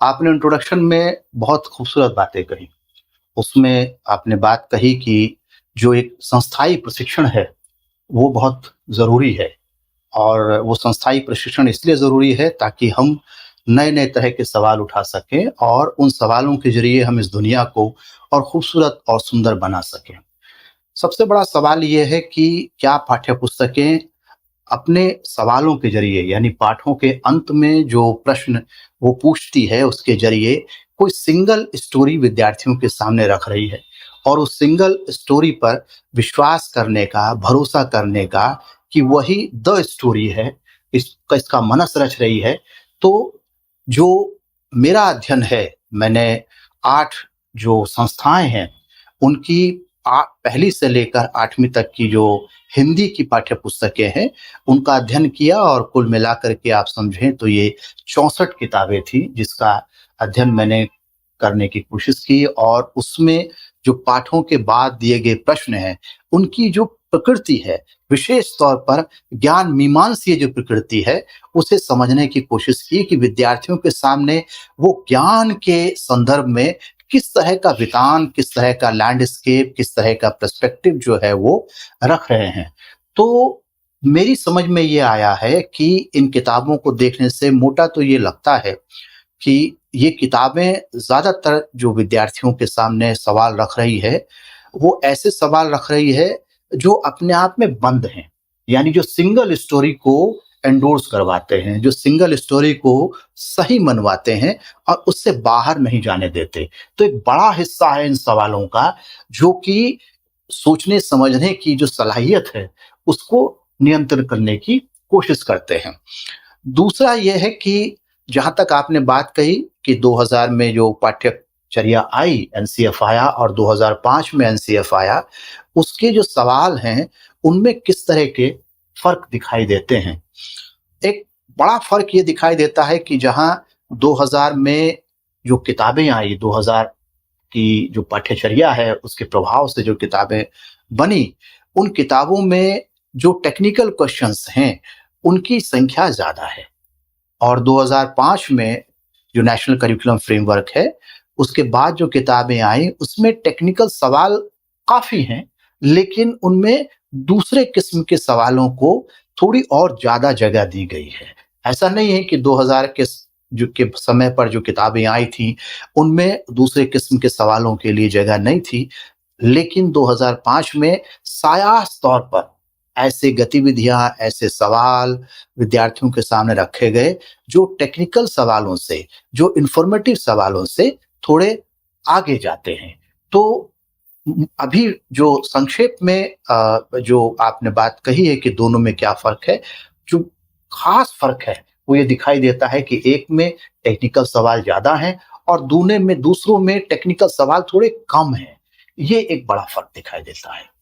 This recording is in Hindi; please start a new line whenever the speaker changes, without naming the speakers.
आपने इंट्रोडक्शन में बहुत खूबसूरत बातें कही। उसमें आपने बात कही कि जो एक संस्थाई प्रशिक्षण है, वो बहुत ज़रूरी है और वो संस्थाई प्रशिक्षण इसलिए ज़रूरी है ताकि हम नए-नए तरह के सवाल उठा सकें और उन सवालों के ज़रिए हम इस दुनिया को और खूबसूरत और सुंदर बना सकें। सबसे बड़ा सवाल ये है कि क्या पाठ्य पुस्तकें अपने सवालों के ज़रिए यानी पाठों के अंत में जो प्रश्न वो पूछती है उसके ज़रिए कोई सिंगल स्टोरी विद्यार्थियों के सामने रख रही है और उस सिंगल स्टोरी पर विश्वास करने का, भरोसा करने का कि वही द स्टोरी है, इसका मनस रच रही है। तो जो मेरा अध्ययन है, मैंने 8 जो संस्थाएँ हैं, उनकी पहली से लेकर 8वीं तक की जो हिंदी की पाठ्य पुस्तकें हैं, उनका अध्ययन किया और कुल मिलाकर के आप समझें तो ये 64 किताबें थी, जिसका अध्ययन मैंने करने की कोशिश की और उसमें जो पाठों के बाद दिए गए प्रश्न हैं, उनकी जो प्रकृति है, विशेष तौर पर ज्ञान मीमांसीय जो प्रकृति है, उसे समझने की कोशिश की कि विद्यार्थियों के सामने वो ज्ञान के संदर्भ में किस तरह का वितान, किस तरह का लैंडस्केप, किस तरह का पर्सपेक्टिव जो है वो रख रहे हैं। तो मेरी समझ में ये आया है कि इन किताबों को देखने से मोटा तो ये लगता है कि ये किताबें ज़्यादातर जो विद्यार्थियों के सामने सवाल रख रही है, वो ऐसे सवाल रख रही है जो अपने आप में बंद हैं। यानी जो सिंगल स्टोरी को एंडोर्स करवाते हैं, जो सिंगल स्टोरी को सही मनवाते हैं और उससे बाहर नहीं जाने देते। तो एक बड़ा हिस्सा है इन सवालों का जो कि सोचने समझने की जो सलाहियत है, उसको नियंत्रण करने की कोशिश करते हैं। दूसरा ये है कि जहाँ तक आपने बात कही कि 2000 में जो पाठ्यचर्या आई, एनसीएफ आया और 2005 में एनसीएफ आया, उसके जो सवाल हैं, उनमें किस तरह के फ़र्क दिखाई देते हैं। एक बड़ा फ़र्क ये दिखाई देता है कि जहाँ 2000 में जो किताबें आई, 2000 की जो पाठ्यचर्या है, उसके प्रभाव से जो किताबें बनी, उन किताबों में जो टेक्निकल क्वेश्चन्स हैं, उनकी संख्या ज़्यादा है। और 2005 में जो नेशनल करिकुलम फ्रेमवर्क है, उसके बाद जो किताबें आई, उसमें टेक्निकल सवाल काफ़ी हैं, लेकिन उनमें दूसरे किस्म के सवालों को थोड़ी और ज़्यादा जगह दी गई है। ऐसा नहीं है कि 2000 के समय पर जो किताबें आई थीं, उनमें दूसरे किस्म के सवालों के लिए जगह नहीं थी, लेकिन 2005 में सायास तौर पर ऐसे गतिविधियाँ, ऐसे सवाल विद्यार्थियों के सामने रखे गए, जो टेक्निकल सवालों से, जो इन्फॉर्मेटिव सवालों से थोड़े आगे जाते हैं। तो अभी जो संक्षेप में जो आपने बात कही है कि दोनों में क्या फ़र्क है, जो ख़ास फ़र्क है, वो ये दिखाई देता है कि एक में टेक्निकल सवाल ज़्यादा हैं और दूसरों में टेक्निकल सवाल थोड़े कम हैं। ये एक बड़ा फ़र्क दिखाई देता है।